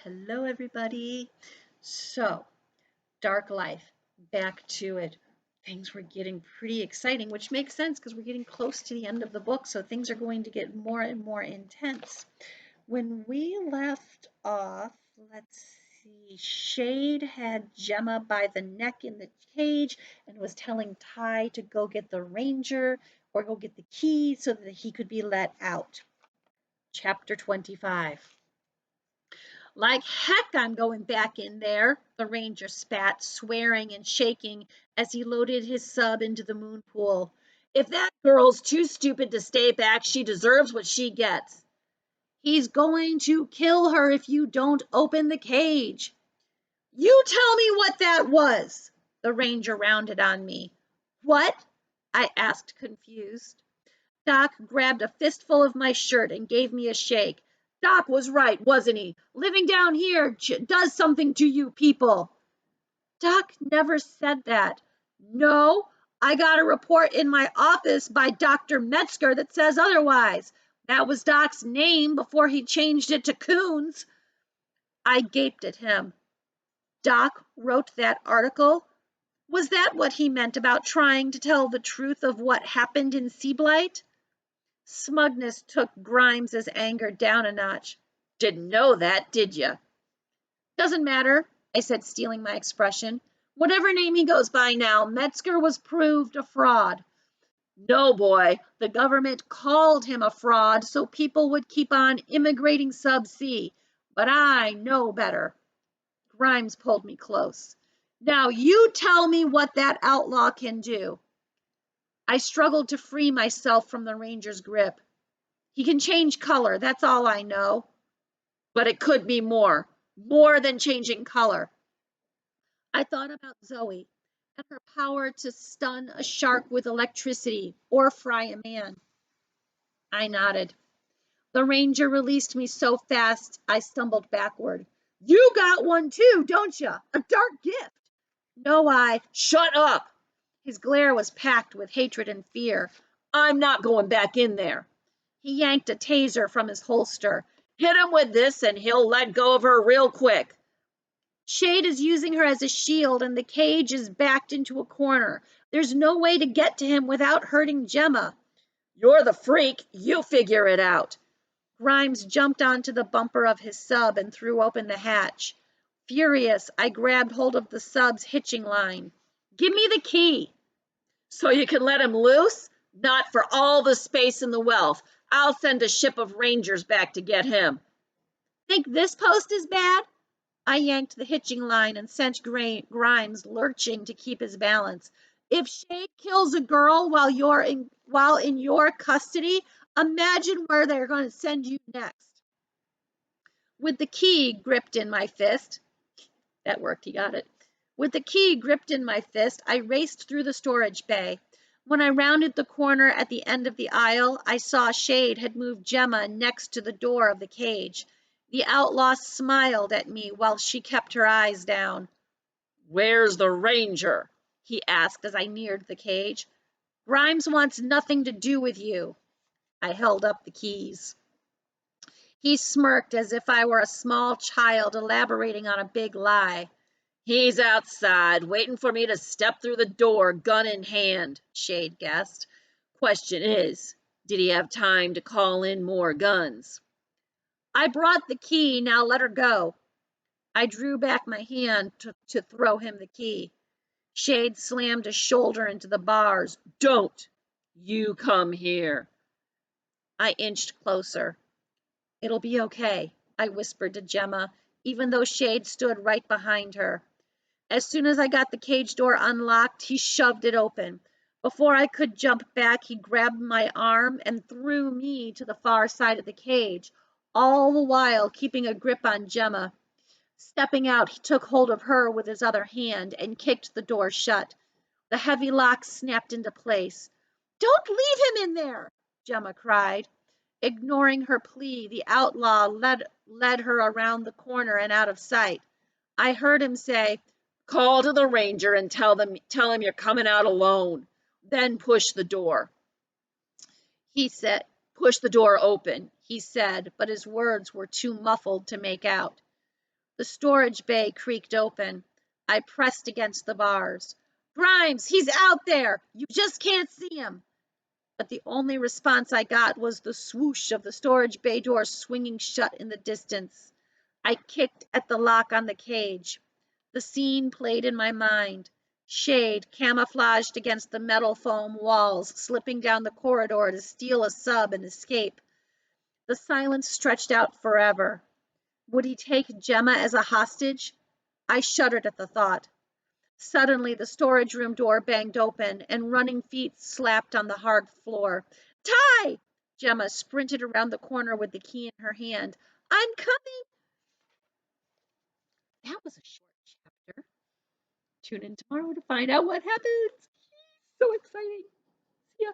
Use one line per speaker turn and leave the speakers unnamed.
Hello, everybody. So, Dark Life, back to it. Things were getting pretty exciting, which makes sense because we're getting close to the end of the book, so things are going to get more and more intense. When we left off, let's see, Shade had Gemma by the neck in the cage and was telling Ty to go get the ranger or go get the key so that he could be let out. Chapter 25. Like heck, I'm going back in there, the ranger spat, swearing and shaking as he loaded his sub into the moon pool. If that girl's too stupid to stay back, she deserves what she gets. He's going to kill her if you don't open the cage. You tell me what that was, the ranger rounded on me. What? I asked, confused. Doc grabbed a fistful of my shirt and gave me a shake. Doc was right, wasn't he? Living down here does something to you people. Doc never said that. No, I got a report in my office by Dr. Metzger that says otherwise. That was Doc's name before he changed it to Coons. I gaped at him. Doc wrote that article? Was that what he meant about trying to tell the truth of what happened in Seablight? Smugness took Grimes's anger down a notch. Didn't know that, did you? Doesn't matter, I said, stealing my expression. Whatever name he goes by now, Metzger was proved a fraud. No, boy, the government called him a fraud so people would keep on immigrating sub-sea. But I know better. Grimes pulled me close. Now you tell me what that outlaw can do. I struggled to free myself from the ranger's grip. He can change color, that's all I know. But it could be more than changing color. I thought about Zoe and her power to stun a shark with electricity or fry a man. I nodded. The ranger released me so fast I stumbled backward. You got one too, don't you? A dark gift. No, Shut up! His glare was packed with hatred and fear. I'm not going back in there. He yanked a taser from his holster. Hit him with this and he'll let go of her real quick. Shade is using her as a shield and the cage is backed into a corner. There's no way to get to him without hurting Gemma. You're the freak. You figure it out. Grimes jumped onto the bumper of his sub and threw open the hatch. Furious, I grabbed hold of the sub's hitching line. Give me the key. So you can let him loose? Not for all the space in the wealth. I'll send a ship of rangers back to get him. Think this post is bad? I yanked the hitching line and sent Grimes lurching to keep his balance. If Shade kills a girl while in your custody, imagine where they're going to send you next. With the key gripped in my fist, that worked, he got it. With the key gripped in my fist, I raced through the storage bay. When I rounded the corner at the end of the aisle, I saw Shade had moved Gemma next to the door of the cage. The outlaw smiled at me while she kept her eyes down. Where's the ranger? He asked as I neared the cage. Grimes wants nothing to do with you. I held up the keys. He smirked as if I were a small child elaborating on a big lie. He's outside, waiting for me to step through the door, gun in hand, Shade guessed. Question is, did he have time to call in more guns? I brought the key, now let her go. I drew back my hand to throw him the key. Shade slammed a shoulder into the bars. Don't! You come here. I inched closer. It'll be okay, I whispered to Gemma, even though Shade stood right behind her. As soon as I got the cage door unlocked, he shoved it open. Before I could jump back, he grabbed my arm and threw me to the far side of the cage, all the while keeping a grip on Gemma. Stepping out, he took hold of her with his other hand and kicked the door shut. The heavy lock snapped into place. Don't leave him in there, Gemma cried. Ignoring her plea, the outlaw led her around the corner and out of sight. I heard him say, Call to the ranger and tell him you're coming out alone. Then push the door. He said, Push the door open, he said, but his words were too muffled to make out. The storage bay creaked open. I pressed against the bars. Grimes, he's out there! You just can't see him! But the only response I got was the swoosh of the storage bay door swinging shut in the distance. I kicked at the lock on the cage. The scene played in my mind. Shade camouflaged against the metal foam walls, slipping down the corridor to steal a sub and escape. The silence stretched out forever. Would he take Gemma as a hostage? I shuddered at the thought. Suddenly, the storage room door banged open, and running feet slapped on the hard floor. Ty! Gemma sprinted around the corner with the key in her hand. I'm coming! That was a short chapter. Tune in tomorrow to find out what happens. So exciting. See ya.